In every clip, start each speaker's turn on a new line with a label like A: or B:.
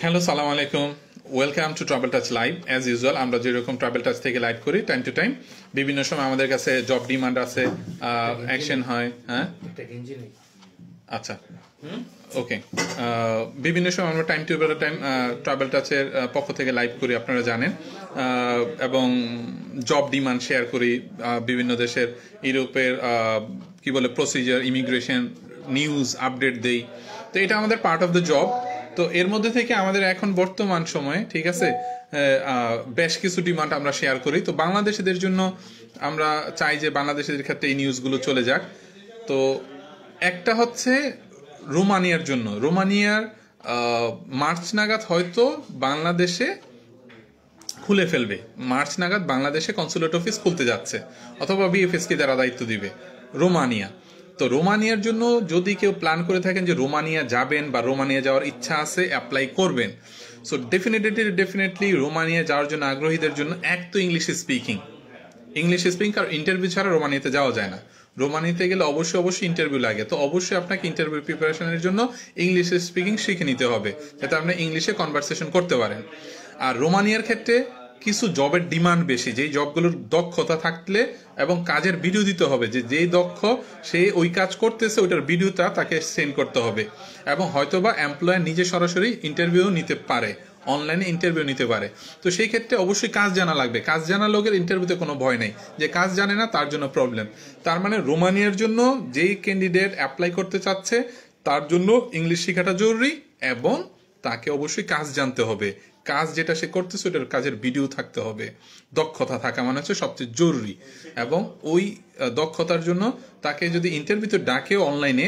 A: Hello, সালাম আলাইকুম। Welcome to travel touch live. As usual আমরা যেরকম ট্রাভেল টাচ থেকে লাইভ করি টাইম টু টাইম বিভিন্ন সময় আমাদের কাছে জব ডিমান্ড আছে, অ্যাকশন হয়। হ্যাঁ, আচ্ছা, ওকে। বিভিন্ন সময় আমরা টাইম টু টাইম ট্রাভেল টাচের পক্ষ থেকে লাইভ করি, আপনারা জানেন, এবং জব ডিমান্ড শেয়ার করি বিভিন্ন দেশের, ইউরোপের কি বলে প্রসিজার, ইমিগ্রেশন নিউজ আপডেট দেই। তো এটা আমাদের পার্ট অফ দ্য জব। তো এর মধ্যে থেকে আমাদের এখন বর্তমান সময়ে, ঠিক আছে, বেশ কিছু ডিমান্ড আমরা শেয়ার করি। তো বাংলাদেশিদের জন্য আমরা চাই যে বাংলাদেশিদের ক্ষেত্রে এই নিউজগুলো চলে যাক। তো একটা হচ্ছে রোমানিয়ার জন্য। রোমানিয়ার মার্চ নাগাদ হয়তো বাংলাদেশে খুলে ফেলবে, মার্চ নাগাদ বাংলাদেশে কনসুলেট অফিস খুলতে যাচ্ছে, অথবা বিএফএস কে তারা দায়িত্ব দিবে। রোমানিয়া, তো রোমানিয়ার জন্য যদি কেউ প্ল্যান করে থাকেন যে রোমানিয়া যাবেন বা রোমানিয়া যাওয়ার ইচ্ছা আছে, অ্যাপ্লাই করবেন। সো ডেফিনেটলি রোমানিয়া যাওয়ার জন্য আগ্রহীদের জন্য এক তো ইংলিশ স্পিকিং, আর ইন্টারভিউ ছাড়া রোমানিয়াতে যাওয়া যায় না। রোমানিয়াতে গেলে অবশ্যই ইন্টারভিউ লাগে। তো অবশ্যই আপনাকে ইন্টারভিউ প্রিপারেশনের জন্য ইংলিশ স্পিকিং শিখে নিতে হবে, যাতে আপনি ইংলিশে কনভারসেশন করতে পারেন। আর রোমানিয়ার ক্ষেত্রে কিছু জবের ডিমান্ড বেশি, যেই জবগুলোর দক্ষতা থাকলে এবং কাজের ভিডিও দিতে হবে, যে যেই দক্ষ সে ওই কাজ করতেছে ওইটার ভিডিওটা তাকে সেন্ড করতে হবে। এবং হয়তোবা এমপ্লয়ার নিজে সরাসরি ইন্টারভিউ নিতে পারে, অনলাইনে ইন্টারভিউ নিতে পারে। তো সেই ক্ষেত্রে অবশ্যই কাজ জানা লাগবে। কাজ জানা লোকের ইন্টারভিউতে কোনো ভয় নেই, যে কাজ জানে না তার জন্য প্রবলেম। তার মানে রোমানিয়ার জন্য যেই ক্যান্ডিডেট অ্যাপ্লাই করতে চাচ্ছে তার জন্য ইংলিশ শেখাটা জরুরি, এবং তাকে অবশ্যই কাজ জানতে হবে। কাজ যেটা সে করতেছে ওটার কাজের ভিডিও থাকতে হবে। দক্ষতা থাকা মানে হচ্ছে সবচেয়ে জরুরি। এবং ওই দক্ষতার জন্য তাকে যদি ইন্টারভিউতে ডাকেও অনলাইনে,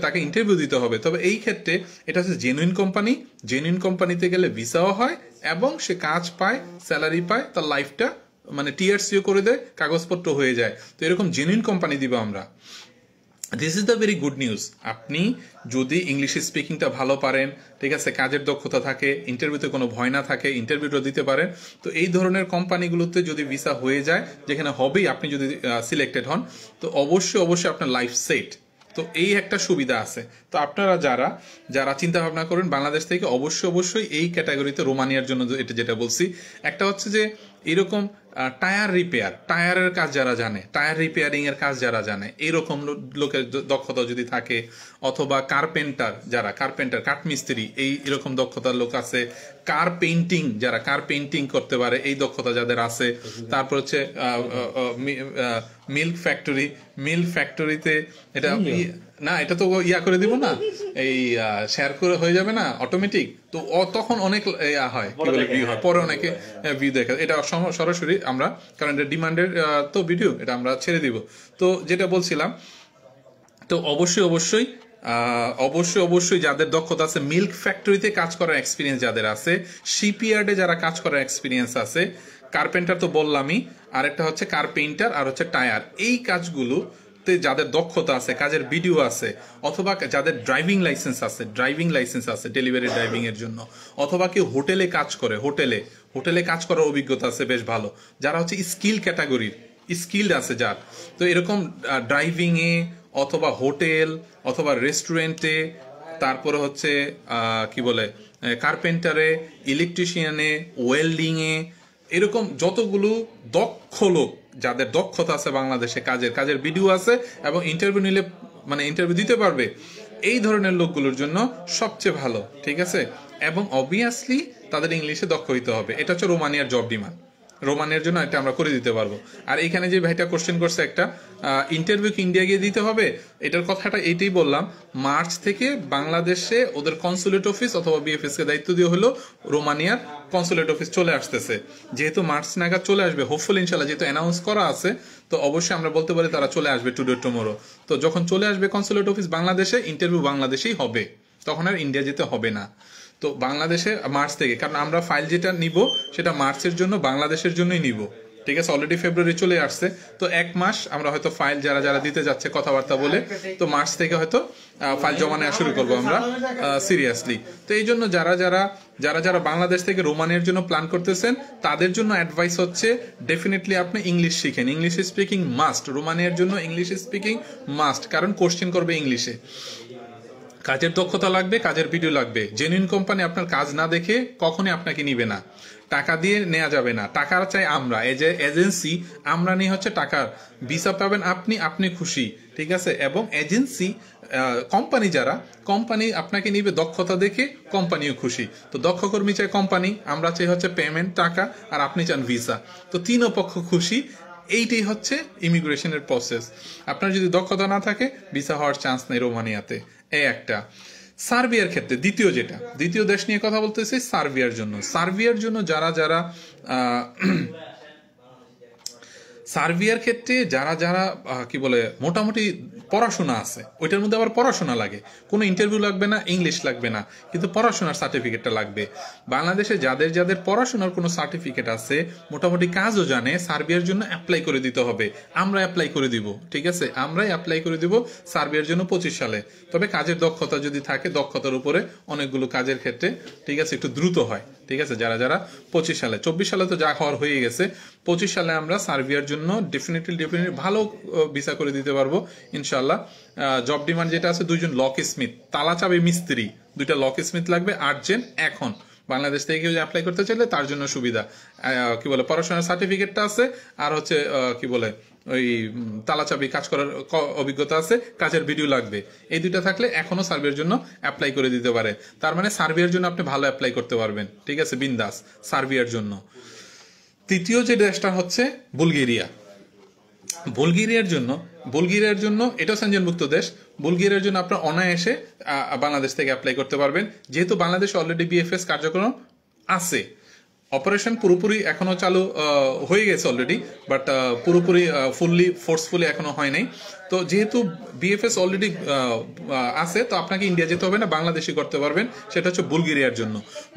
A: তাকে ইন্টারভিউ দিতে হবে। তবে এই ক্ষেত্রে এটা হচ্ছে জেনুইন কোম্পানিতে গেলে ভিসাও হয় এবং সে কাজ পায়, স্যালারি পায়, তার লাইফটা মানে টিআরসিও করে দেয়, কাগজপত্র হয়ে যায়। তো এরকম জেনুইন কোম্পানি দিব আমরা। This is the very good news. আপনি যদি ইংলিশ স্পিকিংটা ভালো পারেন, ঠিক আছে, কাজের দক্ষতা থাকে, ইন্টারভিউতে কোনো ভয় না থাকে, ইন্টারভিউটা দিতে পারেন, তো এই ধরনের কোম্পানিগুলোতে যদি ভিসা হয়ে যায়, যেখানে হবেই আপনি যদি সিলেক্টেড হন, তো অবশ্যই আপনার লাইফ সেট। তো এই একটা সুবিধা আছে। তো আপনারা যারা চিন্তা ভাবনা করেন বাংলাদেশ থেকে, অবশ্যই এই ক্যাটাগরিতে রোমানিয়ার জন্য এটা যেটা বলছি, একটা হচ্ছে যে এরকম টায়ারের কাজ যারা জানে, টায়ার রিপেয়ারিং এর কাজ যারা জানে, এরকম লোকের দক্ষতা যদি থাকে, অথবা কার্পেন্টার কাঠমিস্ত্রি, এরকম দক্ষতার লোক আছে, কার পেইন্টিং করতে পারে, এই দক্ষতা যাদের আছে। তারপর হচ্ছে মিল্ক ফ্যাক্টরিতে এটা না, এটা তো করে দিব না, এই শেয়ার করে হয়ে যাবে না অটোমেটিক। তো তখন অনেক হয়, কি বলে, ভিউ হয়, পরে অনেকে ভিউ দেখে। এটা সরাসরি আমরা, কারণ এটা ডিমান্ডের তো ভিডিও, এটা আমরা ছেড়ে দিব। তো যেটা বলছিলাম, তো অবশ্যই যাদের দক্ষতা আছে, মিল্ক ফ্যাক্টরিতে কাজ করার এক্সপিরিয়েন্স যাদের আছে, শিপইয়ার্ডে যারা কাজ করার এক্সপিরিয়েন্স আছে, কার্পেন্টার তো বললামই, আরেকটা হচ্ছে কার্পেন্টার, আর হচ্ছে টায়ার, এই কাজগুলো যাদের দক্ষতা আছে, কাজের ভিডিও আছে, অথবা যাদের ড্রাইভিং লাইসেন্স আছে ডেলিভারি ড্রাইভিং এর জন্য, অথবা কেউ হোটেলে কাজ করে, হোটেলে কাজ করার অভিজ্ঞতা আছে বেশ ভালো, যারা হচ্ছে স্কিল্ড আছে যার। তো এরকম ড্রাইভিং এ, অথবা হোটেল, অথবা রেস্টুরেন্টে, তারপরে হচ্ছে কি বলে কার্পেন্টারে, ইলেকট্রিশিয়ানে, ওয়েল্ডিং এ, এরকম যতগুলো দক্ষ লোক যাদের দক্ষতা আছে বাংলাদেশে, কাজের ভিডিও আছে, এবং ইন্টারভিউ নিলে মানে ইন্টারভিউ দিতে পারবে, এই ধরনের লোকগুলোর জন্য সবচেয়ে ভালো, ঠিক আছে। এবং অবভিয়াসলি তাদের ইংলিশে দক্ষ হইতে হবে। এটা হচ্ছে রোমানিয়ার জব ডিমান্ড। রোমানিয়ার জন্য এটা আমরা করে দিতে পারবো। আর এখানে যে ভাইটা কোশ্চেন করছে, একটা ইন্টারভিউ কি ইন্ডিয়া গিয়ে দিতে হবে, এটার কথাটা এইটাই বললাম। মার্চ থেকে বাংলাদেশে ওদের কনসুলেট অফিস অথবা বিএফএস কে দায়িত্ব দিয়ে হলো রোমানিয়ার কনসুলেট অফিস চলে আসতেছে। যেহেতু মার্চ নাগাদ চলে আসবে, হোপফুলি ইনশাল্লাহ, যেহেতু অ্যানাউন্স করা আছে, তো অবশ্যই আমরা বলতে পারি তারা চলে আসবে টুডে টুমোরো। তো যখন চলে আসবে কনসুলেট অফিস বাংলাদেশে, ইন্টারভিউ বাংলাদেশেই হবে, তখন আর ইন্ডিয়া যেতে হবে না। তো বাংলাদেশে মার্চ থেকে, কারণ আমরা ফাইল যেটা নিব সেটা মার্চের জন্য, বাংলাদেশের জন্যই নিব, ঠিক আছে। অলরেডি ফেব্রুয়ারি চলে আসছে, তো এক মাস আমরা হয়তো ফাইল যারা দিতে যাচ্ছে কথাবার্তা বলে, তো মার্চ থেকে হয়তো ফাইল জমা নেওয়া শুরু করবো আমরা সিরিয়াসলি। তো এই জন্য যারা বাংলাদেশ থেকে রোমানিয়ার জন্য প্ল্যান করতেছেন, তাদের জন্য অ্যাডভাইস হচ্ছে ডেফিনেটলি আপনি ইংলিশ শিখেন। ইংলিশ স্পিকিং মাস্ট, রোমানিয়ার জন্য ইংলিশ স্পিকিং মাস্ট, কারণ কোশ্চেন করবে ইংলিশে। কাজের দক্ষতা লাগবে, কাজের ভিডিও লাগবে। জেনুইন কোম্পানি আপনার কাজ না দেখে কখনই আপনাকে নিবে না, টাকা দিয়ে নেওয়া যাবে না। টাকা চাই আমরা, এই যে এজেন্সি আমরা নিয়ে হচ্ছে টাকার ভিসা পাবেন আপনি, আপনি খুশি, ঠিক আছে। এবং এজেন্সি কোম্পানি যারা, কোম্পানি আপনাকে নিবে দক্ষতা দেখে, কোম্পানিও খুশি। তো দক্ষ কর্মী চাই কোম্পানি, আমরা চাই হচ্ছে পেমেন্ট টাকা, আর আপনি চান ভিসা। তো তিনও পক্ষ খুশি। এইটাই হচ্ছে ইমিগ্রেশনের প্রসেস। আপনার যদি দক্ষতা না থাকে ভিসা হওয়ার চান্স নেই রোমানিয়াতে। এই একটা। সার্বিয়ার ক্ষেত্রে দ্বিতীয় দেশ নিয়ে কথা বলতেছি, সার্বিয়ার জন্য যারা সার্বিয়ার ক্ষেত্রে যারা কি বলে মোটামুটি পড়াশোনা আছে, ওইটার মধ্যে আবার পড়াশোনা লাগে, কোনো ইন্টারভিউ লাগবে না, ইংলিশ লাগবে না, কিন্তু পড়াশোনার সার্টিফিকেটটা লাগবে। বাংলাদেশে যাদের পড়াশোনার কোনো সার্টিফিকেট আছে, মোটামুটি কাজও জানে, সার্বিয়ার জন্য অ্যাপ্লাই করে দিতে হবে। আমরা অ্যাপ্লাই করে দিব, ঠিক আছে, আমরাই অ্যাপ্লাই করে দিব সার্বিয়ার জন্য 25 সালে। তবে কাজের দক্ষতা যদি থাকে, দক্ষতার উপরে অনেকগুলো কাজের ক্ষেত্রে, ঠিক আছে, একটু দ্রুত হয়, ঠিক আছে। যারা 25 সালে, 24 সালে তো যা হওয়ার হয়ে গেছে, 25 সালে আমরা সার্বিয়ার জন্য ডেফিনেটলি ভালো ভিসা করে দিতে পারবো ইনশাল্লাহ। জব ডিমান্ড যেটা আছে, 2 জন লক স্মিথ, তালা চাবি মিস্ত্রি, 2টা লক স্মিথ লাগবে আর্জেন্ট এখন। বাংলাদেশ থেকে কেউ অ্যাপ্লাই করতে চাইলে তার জন্য সুবিধা, কি বলে পড়াশোনার সার্টিফিকেটটা আছে, আর হচ্ছে কি বলে ওই তালা চাবি কাজ করার অভিজ্ঞতা আছে, কাজের ভিডিও লাগবে। এই 2টা থাকলে এখনো সার্বিয়ার জন্য অ্যাপ্লাই করে দিতে পারে। তার মানে সার্বিয়ার জন্য আপনি ভালো অ্যাপ্লাই করতে পারবেন, ঠিক আছে, বিন্দাস সার্বিয়ার জন্য। তৃতীয় যে দেশটা হচ্ছে বুলগেরিয়ার জন্য এটাও সেনজেনভুক্ত দেশ। বুলগেরিয়ার জন্য আপনার অনায়াসে বাংলাদেশ থেকে অ্যাপ্লাই করতে পারবেন, যেহেতু বাংলাদেশে অলরেডি বিএফএস কার্যক্রম আছে। অপারেশন পুরোপুরি এখনো চালু হয়ে গেছে অলরেডি, বাট পুরোপুরি ফোর্সফুলি এখনো হয় নাই। তো যেহেতু বিএফএস অলরেডি আছে, তো আপনাকে ইন্ডিয়া যেতে হবে না, বাংলাদেশে করতে পারবেন। সেটা হচ্ছে বুলগেরিয়ার জন্য।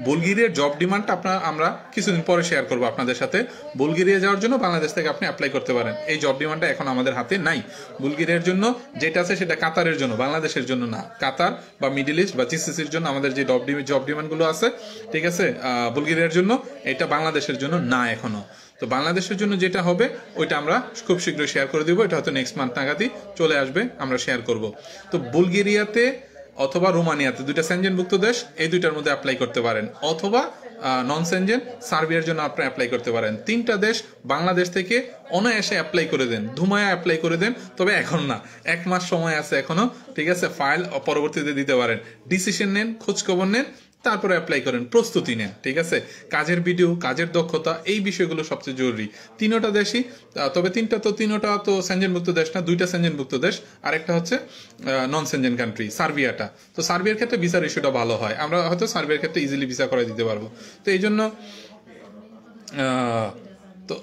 A: বুলগেরিয়ার জব ডিমান্ডটা আমরা কিছুদিন পরে শেয়ার করবো আপনাদের সাথে। বুলগেরিয়া যাওয়ার জন্য বাংলাদেশ থেকে আপনি অ্যাপ্লাই করতে পারেন। এই জব ডিমান্ডটা এখন আমাদের হাতে নাই। বুলগেরিয়ার জন্য যেটা আছে সেটা কাতারের জন্য, বাংলাদেশের জন্য না। কাতার বা মিডল ইস্ট বা জিসিসির জন্য আমাদের যে জব ডিমান্ডগুলো আছে, ঠিক আছে, বুলগেরিয়ার জন্য, এটা বাংলাদেশের জন্য না এখনো। তো বাংলাদেশের জন্য যেটা হবে ওইটা আমরা খুব শীঘ্রই শেয়ার করে দিব। এটা হয়তো নেক্সট মান্থ নাগাদই চলে আসবে, আমরা শেয়ার করব। তো বুলগেরিয়াতে অথবা রোমানিয়াতে, 2টা সেনজেনভুক্ত দেশ, এই 2টার মধ্যে অ্যাপ্লাই করতে পারেন, অথবা নন সেনজেন সার্বিয়ার জন্য আপনি অ্যাপ্লাই করতে পারেন। 3টা দেশ বাংলাদেশ থেকে অনায়াসে অ্যাপ্লাই করে দেন, ধুমায়া অ্যাপ্লাই করে দেন। তবে এখন না, 1 মাস সময় আছে এখনো, ঠিক আছে। ফাইল পরবর্তীতে দিতে পারেন, ডিসিশন নেন, খোঁজখবর নেন, তারপরে অ্যাপ্লাই করেন, প্রস্তুতি নেন, ঠিক আছে। কাজের ভিডিও, কাজের দক্ষতা, এই বিষয়গুলো সবচেয়ে জরুরি। 3টা দেশই, তবে 3টা তো সেনজেনভুক্ত দেশ না, 2টা সেনজেনভুক্ত দেশ, আরেকটা হচ্ছে নন সেনজেন কান্ট্রি সার্বিয়াটা। তো সার্বিয়ার ক্ষেত্রে ভিসার ইস্যুটা ভালো হয়, আমরা হয়তো সার্বিয়ার ক্ষেত্রে ইজিলি ভিসা করে দিতে পারবো। তো এই জন্য তো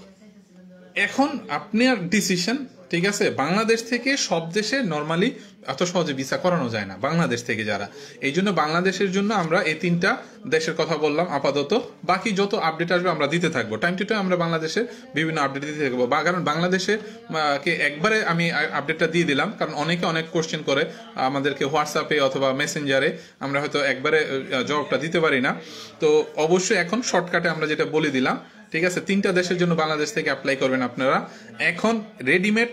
A: এখন আপনার ডিসিশন, ঠিক আছে। বাংলাদেশ থেকে সব দেশে নর্মালি এত সহজে ভিসা করানো যায় না, বাংলাদেশ থেকে যারা। এই জন্য বাংলাদেশের জন্য আমরা এই 3টা দেশের কথা বললাম আপাতত। বাকি যত আপডেট আসবে আমরা দিতে থাকবো, টাইম টু টাইম আমরা বাংলাদেশের বিভিন্ন আপডেট দিতে থাকবো। কারণ বাংলাদেশে কে একবারে আমি আপডেটটা দিয়ে দিলাম, কারণ অনেকে অনেক কোশ্চেন করে আমাদেরকে হোয়াটসঅ্যাপে অথবা মেসেঞ্জারে, আমরা হয়তো একবারে জবাবটা দিতে পারি না। তো অবশ্যই এখন শর্টকাটে আমরা যেটা বলে দিলাম, ঠিক আছে। 3টা দেশের জন্য বাংলাদেশ থেকে অ্যাপ্লাই করবেন আপনারা। এখন রেডিমেড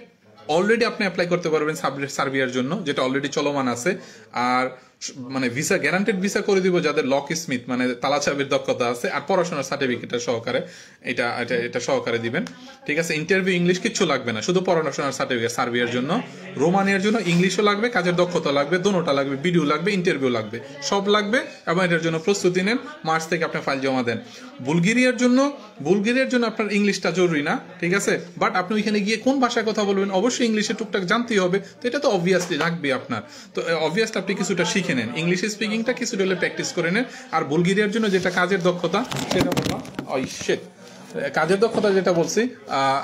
A: অলরেডি আপনি অ্যাপ্লাই করতে পারবেন সার্বিয়ার জন্য, যেটা অলরেডি চলমান আছে। আর মানে ভিসা গ্যারান্টেড ভিসা করে দিব যাদের লক স্মিথ মানে তালা চাবির দক্ষতা আছে, আর পড়াশোনার সার্টিফিকেট সহকারে এটা সহকারে দিবেন, ঠিক আছে। ইন্টারভিউ ইংলিশ কিচ্ছু লাগবে না, শুধু পড়াশোনার সার্টিফিকেট সার্বিয়ার জন্য। রোমানিয়ার জন্য ইংলিশও লাগবে, কাজের দক্ষতা লাগবে, দোনোটা লাগবে, ভিডিও লাগবে, ইন্টারভিউ লাগবে, সব লাগবে। এবং এটার জন্য প্রস্তুতি নেন, মার্চ থেকে আপনি ফাইল জমা দেন। বুলগেরিয়ার জন্য আপনার ইংলিশটা জরুরি না, ঠিক আছে। বাট আপনি ওইখানে গিয়ে কোন ভাষায় কথা বলবেন, অবশ্যই ইংলিশে টুকটাক জানতেই হবে। তো এটা তো অবভিয়াসলি লাগবে আপনার। তো অবভিয়াসলি আপনি কিছুটা শিখে নেন, ইংলিশ স্পিকিংটা কিছুটা হলে প্র্যাকটিস করে নেন। আর বুলগেরিয়ার জন্য যেটা কাজের দক্ষতা, সেটা বললাম কাজের দক্ষতা যেটা বলছি,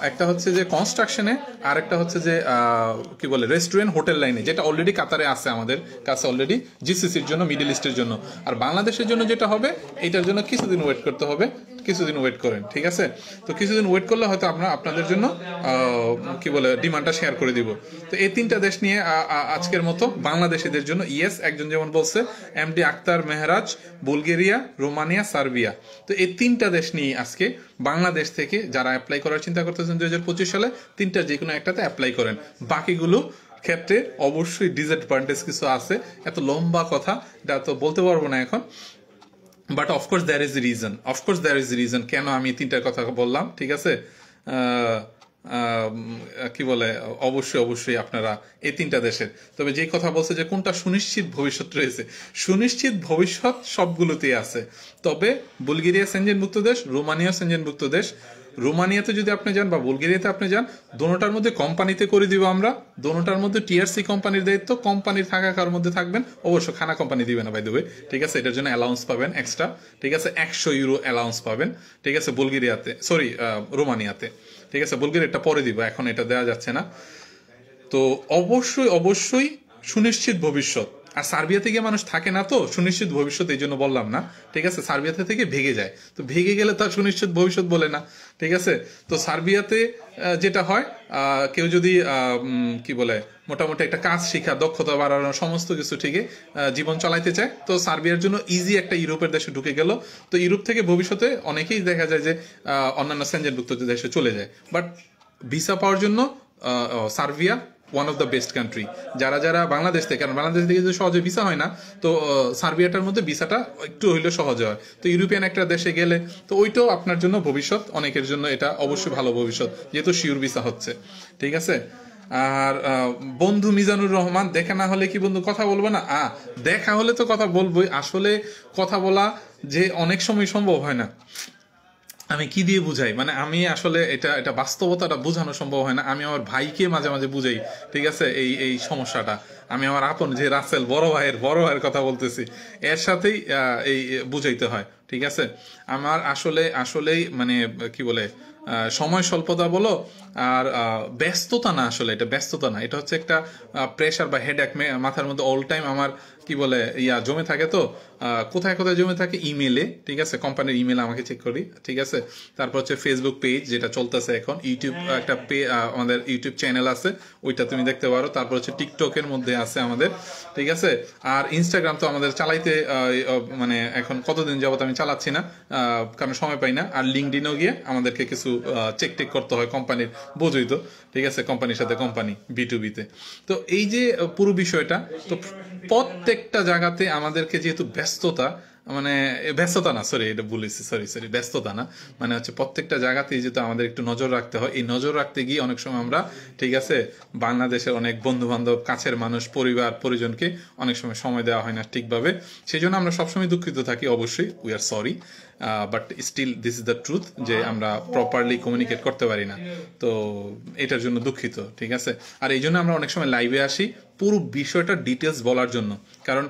A: একটা হচ্ছে যে কনস্ট্রাকশনে, আর একটা হচ্ছে যে কি বলে রেস্টুরেন্ট হোটেল লাইনে, যেটা অলরেডি কাতারে আছে আমাদের কাছে অলরেডি, জিসিসির জন্য, মিডল ইস্টের জন্য। আর বাংলাদেশের জন্য যেটা হবে, এটার জন্য কিছুদিন ওয়েট করতে হবে, কিছুদিন ওয়েট করেন, ঠিক আছে। তো কিছুদিন ওয়েট করলে হয়তো আমরা আপনাদের জন্য কি বলে ডিমান্ডটা শেয়ার করে দিব। তো এই 3টা দেশ নিয়ে আজকের মতো বাংলাদেশিদের জন্য ইয়েস, একজন যেমন বলছে MD Akter Mehraj, Bulgaria, Romania, Serbia. তো এই 3টা দেশ নিয়ে আজকে বাংলাদেশ থেকে যারা অ্যাপ্লাই করার চিন্তা করতেছেন 2025 সালে, 3টা যে কোনো একটাতে অ্যাপ্লাই করেন। বাকিগুলো ক্ষেত্রে অবশ্যই ডিসঅ্যাডভান্টেজ কিছু আছে। এত লম্বা কথা এটা তো বলতে পারবো না এখন, but of course there is reason, of course there is reason কেন আমি তিনটার কথা বললাম, ঠিক আছে। কি বলে, অবশ্যই অবশ্যই আপনারা এই তিনটা দেশের, তবে যে কথা বলছে যে কোনটা সুনিশ্চিত ভবিষ্যৎ রয়েছে, সুনিশ্চিত ভবিষ্যৎ সবগুলোতেই আছে। তবে বুলগেরিয়া সেনজেনভুক্ত দেশ, রোমানিয়া সেনজেনভুক্ত দেশ। রোমানিয়াতে যদি আপনি যান বা বুলগেরিয়াতে আপনি যান, দোনোটার মধ্যে কোম্পানিতে করে দিব আমরা, দোনোটার মধ্যে টিআরসি কোম্পানির দায়িত্ব, কোম্পানির থাকার মধ্যে থাকবেন, অবশ্য খানা কোম্পানি দিবে না বাই দ্য ওয়ে, ঠিক আছে। এটার জন্য অ্যালাউন্স পাবেন এক্সট্রা, ঠিক আছে, 100 ইউরো অ্যালাউন্স পাবেন, ঠিক আছে, বুলগেরিয়াতে, সরি রোমানিয়াতে, ঠিক আছে। বুলগেরিয়াটা পরে দিব, এখন এটা দেওয়া যাচ্ছে না। তো অবশ্যই অবশ্যই সুনিশ্চিত ভবিষ্যৎ। আর সার্বিয়াতে গিয়ে মানুষ থাকে না, তো সুনিশ্চিত ভবিষ্যৎ এই জন্য বললাম না, ঠিক আছে। সার্বিয়াতে থেকে ভেগে যায়, তো ভেগে গেলে তার সুনিশ্চিত ভবিষ্যৎ বলে না, ঠিক আছে। তো সার্বিয়াতে যেটা হয়, কেউ যদি কি বলে মোটামুটি একটা কাজ শিখা, দক্ষতা বাড়ানো, সমস্ত কিছু ঠিকই জীবন চালাইতে চায়, তো সার্বিয়ার জন্য ইজি একটা ইউরোপের দেশে ঢুকে গেল। তো ইউরোপ থেকে ভবিষ্যতে অনেকেই দেখা যায় যে অন্যান্য সেনজেনভুক্ত দেশে চলে যায়, বাট ভিসা পাওয়ার জন্য Serbia one of the best country. যারা যারা বাংলাদেশ থেকে, কারণ বাংলাদেশ থেকে যদি সহজে ভিসা হয় না, তো সার্বিয়াটার মধ্যে ভিসাটা একটু হইলেও সহজ হয়। তো ইউরোপিয়ান একটা দেশে গেলে তো ওইটাও আপনার জন্য ভবিষ্যৎ, অনেকের জন্য এটা অবশ্যই ভালো ভবিষ্যৎ, যেহেতু শিওর ভিসা হচ্ছে, ঠিক আছে। আর বন্ধু মিজানুর রহমান, দেখা না হলে কি বন্ধু কথা বলবো না? দেখা হলে তো কথা বলবোই, আসলে কথা বলা যে অনেক সময় সম্ভব হয় না। আমি কি দিয়ে বুঝাই, মানে আমি আসলে এটা বাস্তবতাটা বোঝানো সম্ভব হয় না। আমি আমার ভাইকে মাঝে মাঝে বুঝাই, ঠিক আছে, এই সমস্যাটা। আমি আমার আপন যে রাসেল বড় ভাইয়ের কথা বলতেছি, এর সাথেই এই বুঝাইতে হয়, ঠিক আছে। আমার আসলেই মানে কি বলে, সময় স্বল্পতা বলো আর ব্যস্ততা না, আসলে এটা ব্যস্ততা না, এটা হচ্ছে একটা প্রেশার বা হেডএক মাথার মধ্যে অল টাইম আমার কি বলে জমে থাকে। তো কোথায় কোথায় জমে থাকে, ইমেলে, ঠিক আছে, কোম্পানির ইমেল আমাকে চেক করি, ঠিক আছে। তারপর হচ্ছে ফেসবুক পেজ যেটা চলতেছে এখন, ইউটিউব একটা আমাদের ইউটিউব চ্যানেল আছে, ওইটা তুমি দেখতে পারো। তারপর হচ্ছে টিকটকের মধ্যে আছে আমাদের, ঠিক আছে। আর ইনস্টাগ্রাম তো আমাদের চালাইতে মানে এখন কতদিন যাবত আমি চালাচ্ছি না, কারণ সময় পাই না। আর লিঙ্কডিনও গিয়ে আমাদেরকে কিছু চেক টেক করতে হয় কোম্পানির, বোঝই তো, ঠিক আছে, কোম্পানির সাথে কোম্পানি B2B-তে। তো এই যে পুরো বিষয়টা, তো প্রত্যেকটা জায়গাতে আমাদেরকে যেহেতু ব্যস্ততা না, সরি এটা বলেছি, সরি ব্যস্ততা না, মানে হচ্ছে প্রত্যেকটা জায়গাতেই যেহেতু আমাদের একটু নজর রাখতে হয়, এই নজর রাখতে গিয়ে অনেক সময় আমরা, ঠিক আছে, বাংলাদেশের অনেক বন্ধু বান্ধব, কাছের মানুষ, পরিবার পরিজনকে অনেক সময় দেওয়া হয় না ঠিকভাবে। সেই জন্য আমরা সবসময় দুঃখিত থাকি, অবশ্যই we are sorry, but still this is the truth, যে আমরা প্রপারলি কমিউনিকেট করতে পারি না। তো এটার জন্য দুঃখিত, ঠিক আছে। আর এই জন্য আমরা অনেক সময় লাইভে আসি পুরো বিষয়টা ডিটেলস বলার জন্য, কারণ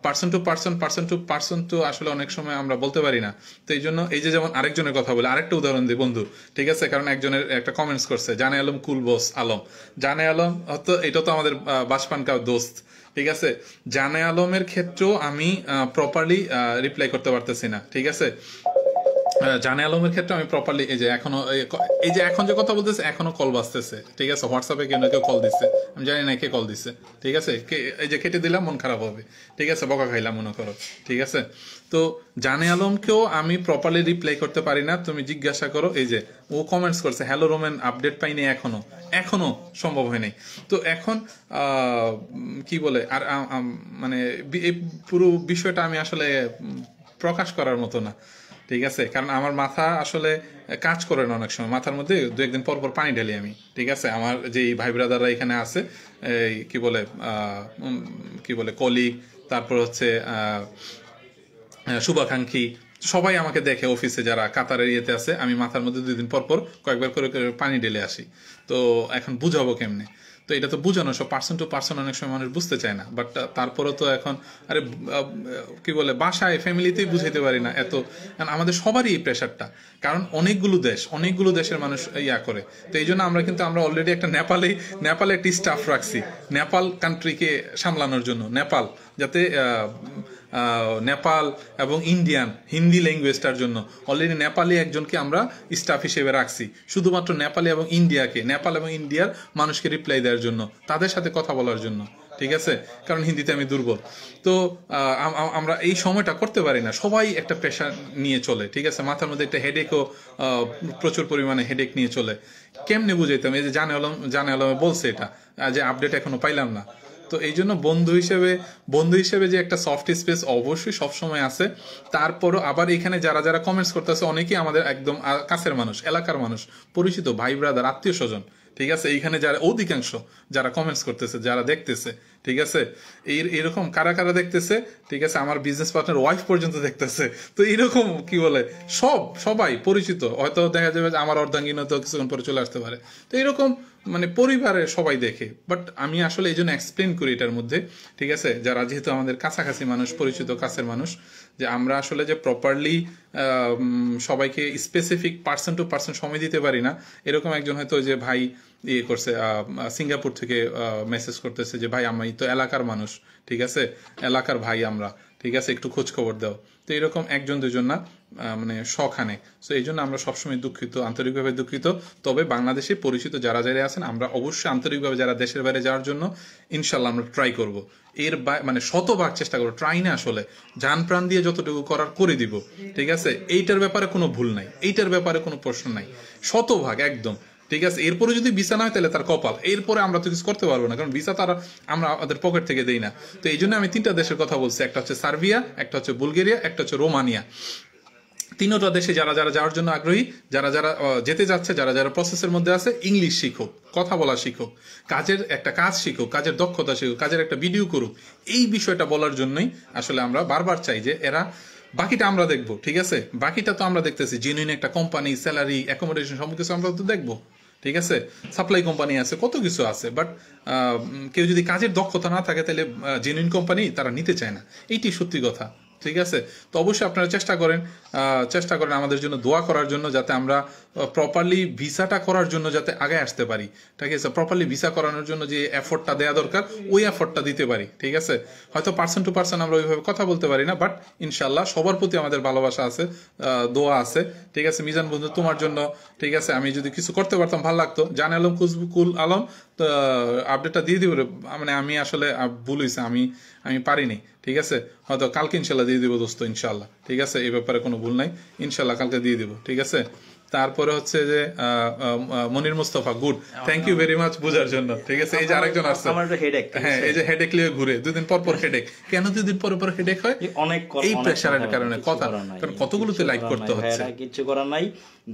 A: পার্সন টু পার্সন তো আসলে অনেক সময় আমরা বলতে পারি না। তো এই জন্য এই যে যেমন আরেকজনের কথা বলে, আরেকটা উদাহরণ দিই বন্ধু, ঠিক আছে, কারণ একজনের একটা কমেন্টস করছে, জানে আলম কুল বস আলম, জানে আলম হয়তো এটা তো আমাদের বাসপানকা দোস্ত, ঠিক আছে। জানে আলমের ক্ষেত্রেও আমি প্রপারলি রিপ্লাই করতে পারতেছি না, ঠিক আছে। জানে আলমের ক্ষেত্রে আমি প্রপারলি এই যে এখন যে কথা বলতেছে, এখনো কল বাজতেছে, ঠিক আছে। হোয়াটসঅ্যাপে কেউ কল দিচ্ছে, আমি জানি না কে কল দিচ্ছে, ঠিক আছে। এই যে কেটে দিলাম, মন খারাপ হবে, ঠিক আছে, বকা খাইলাম মনে করো, ঠিক আছে। তো জানে আলমকেও আমি প্রপারলি রিপ্লাই করতে পারি না, তুমি জিজ্ঞাসা করো। এই যে ও কমেন্টস করছে, হ্যালো রোমেন, আপডেট পাইনি এখনো সম্ভব হয় নাই। তো এখন কি বলে, আর মানে এই পুরো বিষয়টা আমি আসলে প্রকাশ করার মতো না, ঠিক আছে, কারণ আমার মাথা আসলে কাজ করে না অনেক সময়, মাথার মধ্যে দু একদিন পর পানি ঢালি আমি, ঠিক আছে। আমার যে ভাই ব্রাদাররা এখানে আছে, এই কি বলে কলিগ, তারপর হচ্ছে শুভাকাঙ্ক্ষী, সবাই আমাকে দেখে, অফিসে যারা কাতারের ইয়েতে আছে, আমি মাথার মধ্যে 2 দিন পর কয়েকবার করে পানি ঢেলে আসি। তো এখন বুঝাবো কেমনে? তো এটা তো বুঝানো, সব পার্সন টু পার্সন অনেক সময় মানুষ বুঝতে চায় না, বাট তারপরেও তো এখন কি বলে, বাসায় ফ্যামিলিতেই বুঝাইতে পারি না এত। আমাদের সবারই এই প্রেশারটা, কারণ অনেকগুলো দেশের মানুষ করে। তো এই জন্য আমরা অলরেডি একটা নেপালে একটি স্টাফ রাখছি, নেপাল কান্ট্রিকে সামলানোর জন্য, নেপাল যাতে নেপাল এবং ইন্ডিয়ান হিন্দি ল্যাঙ্গুয়েজটার জন্য অলরেডি নেপালি একজনকে আমরা স্টাফ হিসেবে রাখছি, শুধুমাত্র নেপাল এবং ইন্ডিয়ার মানুষকে রিপ্লাই দেওয়ার জন্য, তাদের সাথে কথা বলার জন্য, ঠিক আছে, কারণ হিন্দিতে আমি দুর্বল। তো আমরা এই সময়টা করতে পারি না, সবাই একটা প্রেশার নিয়ে চলে, ঠিক আছে, মাথার মধ্যে একটা হেডেকও প্রচুর পরিমাণে হেডেক নিয়ে চলে। কেমনে বুঝাইতাম, এই যে জানে আলমে বলছে এটা যে আপডেট এখনো পাইলাম না। তো এই জন্য বন্ধু হিসেবে যে একটা সফট স্পেস অবশ্যই সবসময় আছে। তারপরও আবার এখানে যারা যারা কমেন্টস করতেছে অনেকেই আমাদের একদম কাছের মানুষ, এলাকার মানুষ, পরিচিত ভাই ব্রাদার, আত্মীয় স্বজন, ঠিক আছে। এইখানে যারা অধিকাংশ যারা কমেন্টস করতেছে, যারা দেখতেছে, ঠিক আছে, এরকম কারা কারা দেখতেছে, ঠিক আছে, আমার বিজনেস পার্টনার ওয়াইফ পর্যন্ত দেখতেছে। তো এরকম কি বলে সবাই পরিচিত, হয়তো দেখা যাবে যে আমার অর্ধাঙ্গিনী তো কিছুক্ষণ পরে চলে আসতে পারে। তো এরকম মানে পরিবারের সবাই দেখে, বাট আমি আসলে এই জন্য এক্সপ্লেন করি এটার মধ্যে, ঠিক আছে, যারা যেহেতু আমাদের কাছাকাছি মানুষ, পরিচিত কাছের মানুষ, যে আমরা আসলে যে প্রপারলি সবাইকে স্পেসিফিক পার্সন টু পার্সন সময় দিতে পারি না। এরকম একজন হয়তো যে ভাই ইয়ে করছে, সিঙ্গাপুর থেকে মেসেজ করতেছে যে ভাই আমি তো এলাকার মানুষ, ঠিক আছে, এলাকার ভাই আমরা, ঠিক আছে, একটু খোঁজ খবর দাও। তো এরকম একজন দুজন না, মানে শখানে। তো এই জন্য আমরা সবসময় দুঃখিত, আন্তরিকভাবে দুঃখিত। তবে বাংলাদেশে পরিচিত যারা যারা আছেন, আমরা অবশ্যই আন্তরিকভাবে যারা দেশের বাইরে যাওয়ার জন্য ইনশাল্লাহ আমরা ট্রাই করব। মানে শতভাগ চেষ্টা করবো, ট্রাই না আসলে, জান প্রাণ দিয়ে যতটুকু করার করে দিব, ঠিক আছে। এইটার ব্যাপারে কোনো ভুল নাই, এইটার ব্যাপারে কোনো প্রশ্ন নাই, শতভাগ একদম, ঠিক আছে। এরপরে যদি ভিসা না হয় তাহলে তার কপাল, এরপরে আমরা তো কিছু করতে পারবো না, কারণ ভিসা তারা আমরা আমাদের পকেট থেকে দেই না। তো এই জন্য আমি 3টা দেশের কথা বলছি, একটা হচ্ছে সার্বিয়া, একটা হচ্ছে বুলগেরিয়া, একটা হচ্ছে রোমানিয়া। 3টা দেশে যারা যারা যাওয়ার জন্য আগ্রহী, যারা যারা যেতে যাচ্ছে, যারা যারা প্রসেসের মধ্যে আছে, ইংলিশ শিখুক, কথা বলা শিখুক, কাজ শিখুক, কাজের দক্ষতা শিখুক, কাজের একটা ভিডিও করুক। এই বিষয়টা বলার জন্যই আসলে আমরা বারবার চাই যে এরা, বাকিটা আমরা দেখবো, ঠিক আছে, বাকিটা তো আমরা দেখতেছি, জেনুইন একটা কোম্পানি, স্যালারি, অ্যাকোমোডেশন, সব কিছু আমরা তো দেখবো, ঠিক আছে। সাপ্লাই কোম্পানি আছে, কত কিছু আছে, বাট কেউ যদি কাজের দক্ষতা না থাকে তাহলে জেনুইন কোম্পানি তারা নিতে চায় না, এইটি সত্যি কথা, ঠিক আছে। তো অবশ্যই আপনারা চেষ্টা করেন আমাদের জন্য দোয়া করার জন্য, যাতে আমরা প্রপারলি ভিসাটা করার জন্য যাতে আগে আসতে পারি, ঠিক আছে। প্রপারলি ভিসা করানোর জন্য যে এফোর্টটা দেওয়া দরকার, ওই এফোর্টটা দিতে পারি, ঠিক আছে। হয়তো পার্সন টু পার্সন আমরা ওইভাবে কথা বলতে পারি না, বাট ইনশাল্লাহ সবার প্রতি আমাদের ভালোবাসা আছে, দোয়া আছে, ঠিক আছে। মিজান বন্ধু তোমার জন্য, ঠিক আছে, আমি যদি কিছু করতে পারতাম ভালো লাগতো। জান আলম, কুল আলম, তো আপডেটটা দিয়ে দিব, মানে আমি আসলে ভুল হয়েছে, আমি পারিনি, ঠিক আছে। হয়তো কালকে ইনশাল্লাহ দিয়ে দিব দোস্ত, ইনশাল্লাহ, ঠিক আছে, এই ব্যাপারে কোনো ভুল নাই, ইনশাল্লাহ কালকে দিয়ে দিব, ঠিক আছে। তারপরে হচ্ছে যে Monir Mustafa, good, thank you very much বোঝার জন্য, ঠিক আছে। এই যে আরেকজন আসছে, হ্যাঁ, এই যে হেডেক নিয়ে ঘুরে 2 দিন পর হেডেক, কেন 2 দিন পর হেডেক হয়? এই প্রেশারের কারণে, কারণ কতগুলোতে লাইক করতে হচ্ছে,
B: কিছু করার নাই।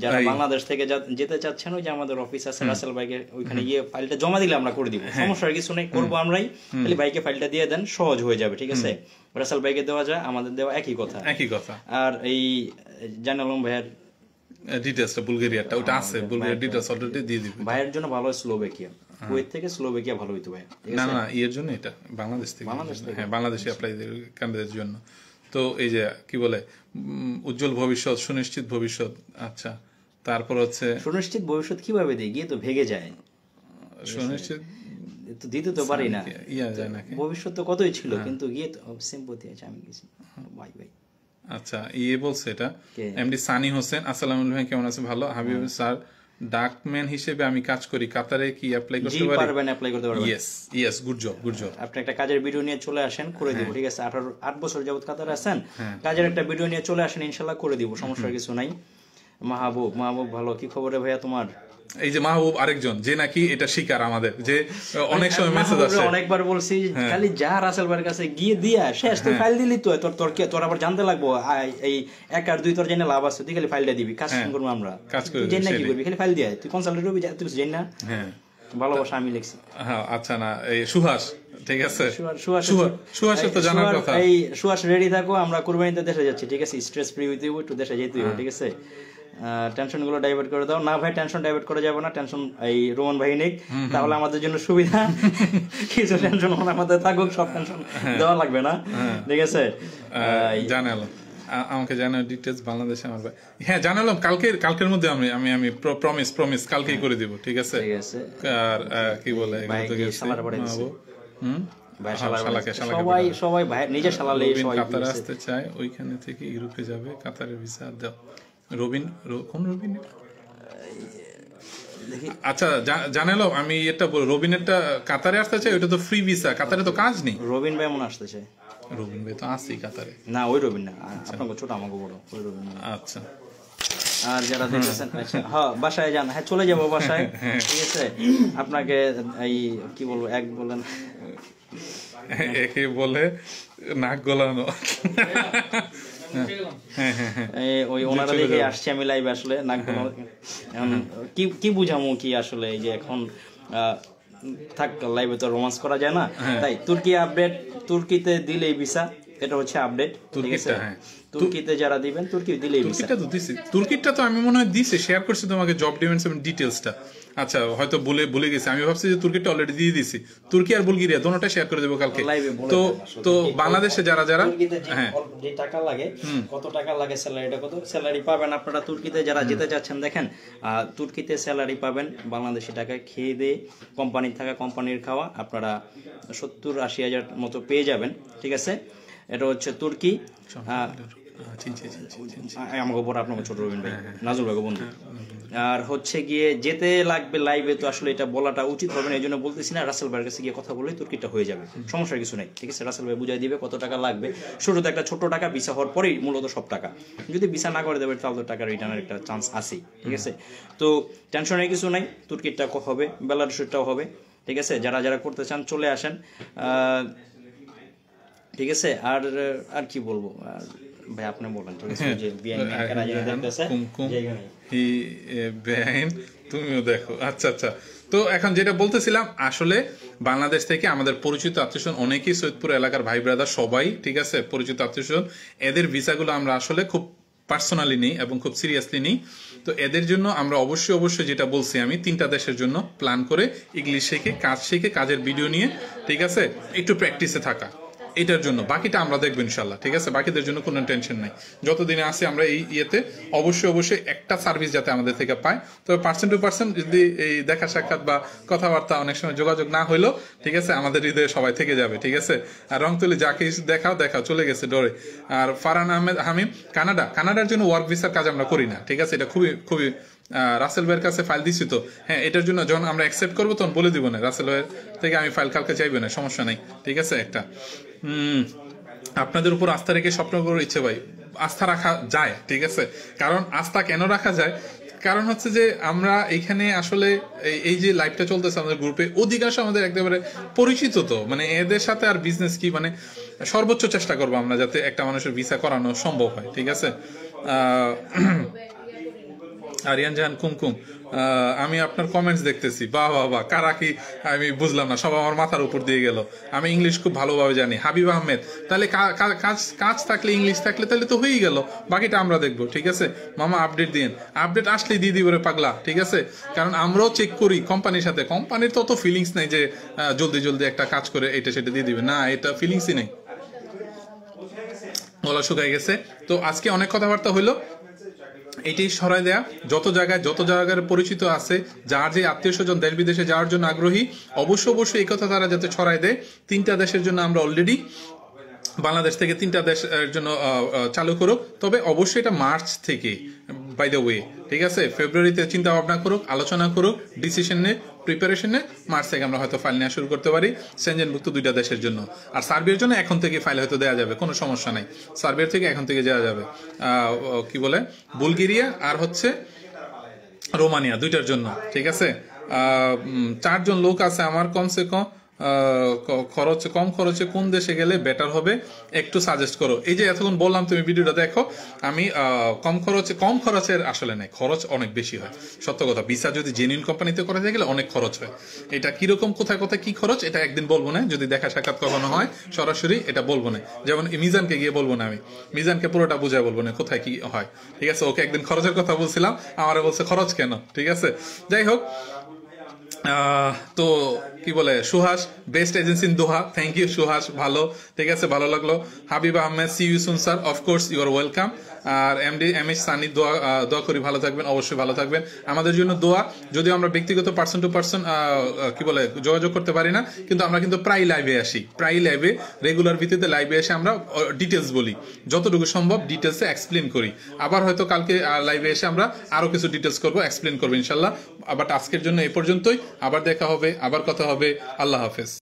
B: যারা বাংলাদেশ থেকে যেতে চাচ্ছেন, ওই যে আমাদের অফিস আছে রাসেল ভাইকে, ওইখানে গিয়ে ফাইলটা জমা দিলে আমরা করে দিব, সমস্যার কিছু নেই, করবো আমরাই, খালি ভাইকে ফাইলটা দিয়ে দেন, সহজ হয়ে যাবে, ঠিক আছে। রাসেল ভাইকে দেওয়া যায়, আমাদের দেওয়া একই কথা। আর এই জান আলম ভাইয়ের
A: ডিটেইলসটা, বুলগেরিয়াটা ওটা আছে, বুলগেরিয়ার ডিটেইলস অলরেডি দিয়ে দিব।
B: ভাইয়ের জন্য ভালো স্লোভাকিয়া, কুয়েত থেকে স্লোভাকিয়া ভালো হইতো ভাই।
A: না এর জন্য এটা বাংলাদেশ থেকে, হ্যাঁ, বাংলাদেশে অ্যাপ্লাই ক্যান্ডিডেটের জন্য। তো এই যে কি বলে, উজ্জ্বল ভবিষ্যৎ, সুনিশ্চিত ভবিষ্যৎ, আচ্ছা। তারপর হচ্ছে
B: সুনিশ্চিত ভবিষ্যৎ কিভাবে দেয়, গিয়ে তো ভেগে যায়,
A: সুনিশ্চিত
B: তো দিতে তো পারি না,
A: যায় নাকি,
B: ভবিষ্যৎ তো কতই ছিল, কিন্তু গিয়ে তো সিম্পতি আছে, আমি গেছি ভাই।
A: আচ্ছা, বলছে এটা এমডি সানি হোসেন, আসসালামু আলাইকুম, কেমন আছে? ভালো। হাবিব স্যার, ডাকম্যান হিসেবে আমি কাজ করি, কাতারে কি অ্যাপ্লাই করতে পারি?
B: পারবেন, অ্যাপ্লাই করতে পারবেন।
A: Yes, good job.
B: আপনি একটা কাজের ভিডিও নিয়ে চলে আসেন, করে দিব, ঠিক আছে। 8 বছর যাবত কাতারে আছেন, কাজের একটা ভিডিও নিয়ে চলে আসেন, ইনশাআল্লাহ করে দিব, সমস্যার কিছু নাই। মাহবুব ভালো, কি খবর রে ভাইয়া তোমার?
A: এই যে মাহবুব আরেকজন, যে নাকি এটা শিকার আমাদের, যে অনেক সময় মেসেজ আসে,
B: অনেকবার বলছি, খালি যা রাসেল ভাইয়ের কাছে গিয়ে দিয়া শেষ, তুই ফাইল দিলি তো, তোর আবার জানতে লাগবো, এই 1 আর 2 তোর জেনে লাভ আছে, তুই খালি ফাইলটা দিবি, কাজ করবো আমরা, জেনে কি করবি, খালি ফাইল দিয়া, তুই কনসালটেন্ট হবি, তুই জেনে না। হ্যাঁ, ভালোবাসা আমি লিখছি। হ্যাঁ,
A: আচ্ছা, না এই সুহাস, ঠিক আছে, সুহাসের তো জানার কথা।
B: এই সুহাস, রেডি থাকো, আমরা কুরবানিতে দেশে যাচ্ছি, ঠিক আছে, স্ট্রেস ফ্রি হইতে হবে, একটু দেশে যেতে হবে, ঠিক আছে। টেনশন গুলো ডাইভার্ট করে দাও। না ভাই, টেনশন ডাইভার্ট করে যাবো না, টেনশন এই রোমান ভাই নিক, তাহলে আমাদের জন্য সুবিধা, কিছু টেনশন আমাদের থাকুক, সব টেনশন দেওয়া লাগবে না, ঠিক আছে।
A: জানালো আমাকে, জানালো ডিটেইলস বাংলাদেশে আমার ভাই, হ্যাঁ জানালাম, কালকের মধ্যে আমি প্রমিস কালকেই করে দিব, ঠিক আছে। আর কি বলে,
B: সবাই ভাই নিজের শালালে
A: কাতারে আসতে চায়, ওইখানে থেকে ইউরোপে যাবে, কাতারের ভিসা দাও। কোন রবিন? আচ্ছা জানালো আমি এটা রবিনেরটা কাতারে আসতে চাই, ওটা তো ফ্রি ভিসা, কাতারে তো কাজ নেই।
B: রবিন ভাই মনে আসতে চাই।
A: রবিন ভাই তো আসছেই কাতারে।
B: না ওই রবিন না, আপনাকে ছোট আমাকে বড় ওই রবিন।
A: আচ্ছা
B: আর যারা দেখতেছেন হ্যাঁ বাসায় যান, হ্যাঁ চলে যাবো বাসায়, ঠিক আছে। আপনাকে এই কি বলবো, এক বলেন
A: একে বলে নাক গলানো।
B: ওই ওনারা দেখে আসছি আমি লাইভে, আসলে নাক গলানো। কি বুঝামো কি আসলে, এই যে এখন থাক লাইভে তো রোমান্স করা যায় না, তাই তুর্কি আপডেট, তুর্কিতে দিলেই ভিসা, এটা হচ্ছে আপডেট, ঠিক আছে। তুর্কিতে যারা দিবেন তুর্কি দিলেই ভিসা।
A: তুর্কিটা তো দিছি, তুর্কিটা তো আমি মনে হয় দিছি, শেয়ার করছি তোমাকে জব ডিমান্ডস এবং ডিটেইলসটা। আচ্ছা হয়তো ভুলে গেছি, আমি ভাবছি যে তুর্কিটা অলরেডি দিয়ে দিছি। তুর্কি আর বুলগেরিয়া দোনোটা শেয়ার করে দেবো কালকে। তো বাংলাদেশে যারা
B: হ্যাঁ যে টাকা লাগে, কত টাকা লাগে, স্যালারিটা কত, স্যালারি পাবেন আপনারা তুর্কিতে যারা যেতে যাচ্ছেন। দেখেন তুর্কিতে স্যালারি পাবেন বাংলাদেশি টাকায়, খেয়ে দিয়ে কোম্পানির থাকা কোম্পানির খাওয়া আপনারা 70-80 হাজার মতো পেয়ে যাবেন, ঠিক আছে। এটা হচ্ছে তুর্কি। আমাকে পরে আপনাকে ছোট রবিন ভাই, নাজুল ভাই বন্ধু। আর হচ্ছে গিয়ে যেতে লাগবে লাইভে, তো আসলে এটা বলাটা উচিত হবে না, এই জন্য বলতেছি না। রাসেল ভাইয়ের কাছে গিয়ে কথা বলে তুর্কিটা হয়ে যাবে, সমস্যার কিছু নেই, ঠিক আছে। রাসেল ভাই বুঝাই দিবে কত টাকা লাগবে। শুরুতে একটা ছোট টাকা, ভিসা হওয়ার পরেই মূলত সব টাকা। যদি ভিসা না করে দেবে তাহলে তো টাকা রিটার্নের একটা চান্স আছেই, ঠিক আছে। তো টেনশনের কিছু নাই, তুর্কিটা হবে, বেলারুসটাও হবে, ঠিক আছে। যারা যারা করতে চান চলে আসেন, ঠিক আছে। আর কি বলবো ভাই, আপনি বলেন, ঠিক আছে। যে
A: তুমিও দেখো। আচ্ছা তো এখন যেটা বলতেছিলাম, আসলে বাংলাদেশ থেকে আমাদের পরিচিত আত্মীয়স্বজন অনেকেই, সৈয়দপুর এলাকার ভাই ব্রাদার সবাই, ঠিক আছে, পরিচিত আত্মীয়স্বজন, এদের ভিসাগুলো আমরা আসলে খুব পার্সোনালি নিই এবং খুব সিরিয়াসলি নিই। তো এদের জন্য আমরা অবশ্যই যেটা বলছি আমি, 3টা দেশের জন্য প্ল্যান করে ইংলিশ শিখে কাজের ভিডিও নিয়ে, ঠিক আছে, একটু প্র্যাকটিসে থাকা, এটার জন্য বাকিটা আমরা দেখবো ইনশাল্লাহ, ঠিক আছে। বাকিদের জন্য কোনো টেনশন নাই। যতদিনে আসি আমরা এই ইয়েতে অবশ্যই একটা সার্ভিস যাতে আমাদের থেকে পায়। তবে পার্সন টু পার্সন যদি এই দেখা সাক্ষাৎ বা কথাবার্তা অনেক সময় যোগাযোগ না হইলো, ঠিক আছে, আমাদের হৃদয়ে সবাই থেকে যাবে, ঠিক আছে। আর রংতুলি যাকে দেখাও চলে গেছে ডরে। আর ফারহান আহমেদ হামিম, কানাডার জন্য ওয়ার্ক ভিসার কাজ আমরা করি না, ঠিক আছে। এটা খুবই রাসেল ভাইয়ের কাছে ফাইল দিছি তো, হ্যাঁ, এটার জন্য যখন আমরা অ্যাকসেপ্ট করবো তখন বলে দিব না, রাসেল ভাইয়ের থেকে আমি ফাইল কালকে চাইবো না, সমস্যা নেই, ঠিক আছে। একটা আপনাদের উপর আস্থা রেখে স্বপ্ন করার ইচ্ছে ভাই, আস্থা রাখা যায়, ঠিক আছে। কারণ আস্থা কেন রাখা যায়, কারণ হচ্ছে যে আমরা এইখানে আসলে এই যে লাইভটা চলতেছে আমাদের গ্রুপে, অধিকাংশ আমাদের একেবারে পরিচিত, তো মানে এদের সাথে আর বিজনেস কি, মানে সর্বোচ্চ চেষ্টা করবো আমরা যাতে একটা মানুষের ভিসা করানো সম্ভব হয়, ঠিক আছে। আরিয়ান জাহান কুমকুম, আমি আপনার কমেন্টস দেখতেছি, বাহ কারা কি আমি বুঝলাম না, সব আমার মাথার উপর দিয়ে গেল। আমি ইংলিশ খুব ভালোভাবে জানি। হাবিব আহমেদ, তাহলে কাজ থাকলে ইংলিশ থাকলে তাহলে তো হয়েই গেল, বাকিটা আমরা দেখবো, ঠিক আছে। মামা আপডেট দিন, আপডেট আসলেই দিয়ে দিবে রে পাগলা, ঠিক আছে। কারণ আমরাও চেক করি কোম্পানির সাথে, কোম্পানির তো অত ফিলিংস নেই যে জলদি একটা কাজ করে এটা সেটা দিয়ে দিবে, না, এটা ফিলিংসই নেই। গলা শুকাই গেছে। তো আজকে অনেক কথাবার্তা হইলো, এটাই সরাই দেয়া। যত জায়গায় পরিচিত আছে, যার যে আত্মীয় স্বজন দেশ বিদেশে যাওয়ার জন্য আগ্রহী, অবশ্যই এই কথা তারা যাতে ছড়াই দেয়। 3টা দেশের জন্য আমরা অলরেডি বাংলাদেশ থেকে 3টা দেশের জন্য চালু করুক। তবে অবশ্যই এটা মার্চ থেকে, বাই দ্য ওয়ে, ঠিক আছে। ফেব্রুয়ারিতে চিন্তা ভাবনা করুক, আলোচনা করুক, ডিসিশন নিয়ে প্রিপারেশন নিয়ে মার্চ থেকে আমরা হয়তো ফাইল নেওয়া শুরু করতে পারি সেনজেনভুক্ত 2টা দেশের জন্য। আর সার্বিয়ার জন্য এখন থেকে ফাইল হয়তো দেওয়া যাবে, কোনো সমস্যা নাই। সার্বিয়ার থেকে এখন থেকে দেওয়া যাবে, কি বলে, বুলগেরিয়া আর হচ্ছে রোমানিয়া, 2টার জন্য, ঠিক আছে। 4 জন লোক আছে আমার, কমসে কম কম খরচে কোন দেশে গেলে বেটার হবে একটু সাজেস্ট করো। এই যে এতক্ষণ বললাম, তুমি ভিডিওটা দেখো। আমি কম খরচের আসলে নাই, খরচ অনেক বেশি হয়, সত্য কথা। ভিসা যদি জেনুইন কোম্পানিতে করা গেলে অনেক খরচ হয়। এটা কিরকম, কোথায় কি খরচ, এটা একদিন বলবো না, যদি দেখা সাক্ষাৎ কখনো হয় সরাসরি এটা বলবো না। যেমন মিজানকে গিয়ে বলবো না, আমি মিজানকে পুরোটা বুঝাই বলবো না কোথায় কি হয়, ঠিক আছে। ওকে একদিন খরচের কথা বলছিলাম, আমারে বলছে খরচ কেন, ঠিক আছে। যাই হোক, তো কি বলে Suhas best agency in Doha, thank you Suhas, ভালো, ঠিক আছে, ভালো লাগলো। Habib Ahmed, see you soon sir, of course you are welcome. আর এমডি এম এইচ সানি, দোয়া করি ভালো থাকবেন, অবশ্যই ভালো থাকবেন, আমাদের জন্য দোয়া। যদিও আমরা ব্যক্তিগত পার্সন টু পার্সন কি বলে যোগাযোগ করতে পারি না, কিন্তু আমরা কিন্তু প্রায় লাইভে আসি, প্রায় লাইভে রেগুলার ভিত্তিতে লাইভে এসে আমরা ডিটেলস বলি, যতটুকু সম্ভব ডিটেলসে এক্সপ্লেন করি। আবার হয়তো কালকে লাইভে এসে আমরা আরো কিছু ডিটেলস করবো, এক্সপ্লেন করবো ইনশাল্লাহ। বাট আজকের জন্য এই পর্যন্তই, আবার দেখা হবে, আবার কথা হবে, আল্লাহ হাফেজ।